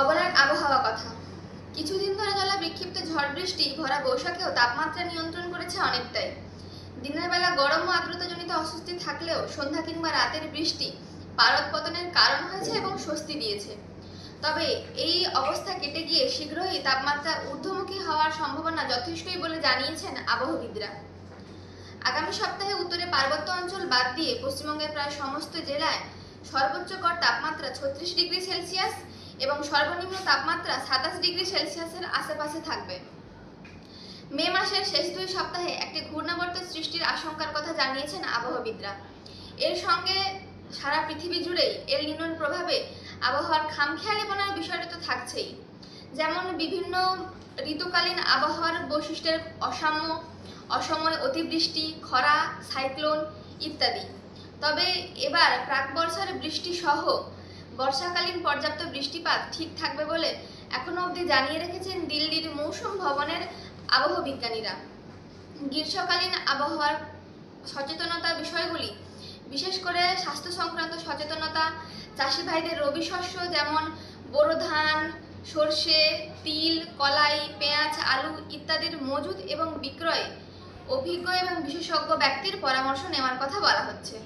অবলার আবহাওয়া কথা। কিছুদিন ধরে চলা বিক্ষিপ্ত ঝড় বৃষ্টি ভরা বৈশাখেও তাপমাত্রা নিয়ন্ত্রণ করেছে অনেকটাই। দিনের বেলা গরম ও আর্দ্রতাজনিত অস্বস্তি থাকলেও সন্ধ্যা কিংবা রাতের বৃষ্টি পারদ পতনের কারণ হয়েছে এবং স্বস্তি দিয়েছে। তবে এই অবস্থা কেটে গিয়ে শীঘ্রই তাপমাত্রা ঊর্ধ্বমুখী হওয়ার সম্ভাবনা যথেষ্টই বলে জানিয়েছেন আবহবিদরা। আগামী সপ্তাহে উত্তরে পার্বত্য অঞ্চল বাদ দিয়ে পশ্চিমবঙ্গের প্রায় সমস্ত জেলায় সর্বোচ্চ গড় তাপমাত্রা 36 ডিগ্রি সেলসিয়াস এবং সর্বনিম্ন তাপমাত্রা 27 ডিগ্রি সেলসিয়াসের আশেপাশে থাকবে। মে মাসের শেষ 2 সপ্তাহে একটি ঘূর্ণাবর্ত সৃষ্টির আশঙ্কার কথা জানিয়েছেন আবহবিদরা। এর সঙ্গে সারা পৃথিবী জুড়েই এল নিনোর প্রভাবে আবহাওয়ার খামখেয়ালিপনার বিষয়টা তো থাকছেই, যেমন বিভিন্ন ঋতুকালীন আবহাওয়ার বৈশিষ্ট্যের অসাম্য, অসময়ে অতিবৃষ্টি, খরা, সাইক্লোন ইত্যাদি। তবে এবার প্রাক বর্ষার বৃষ্টি সহ বর্ষাকালীন পর্যাপ্ত বৃষ্টিপাত ঠিক থাকবে বলে এখনো অবধি জানিয়ে রেখেছেন দিল্লির মৌসুম ভবনের আবহবিজ্ঞানীরা। গ্রীষ্মকালীন আবহাওয়ার সচেতনতা বিষয়গুলি, বিশেষ করে স্বাস্থ্য সংক্রান্ত সচেতনতা, চাষি ভাইদের রবি শস্য যেমন বোরো ধান, সর্ষে, তিল, কলাই, পেঁয়াজ, আলু ইত্যাদির মজুত এবং বিক্রয়ে অভিজ্ঞ এবং বিশেষজ্ঞ ব্যক্তির পরামর্শ নেওয়ার কথা বলা হচ্ছে।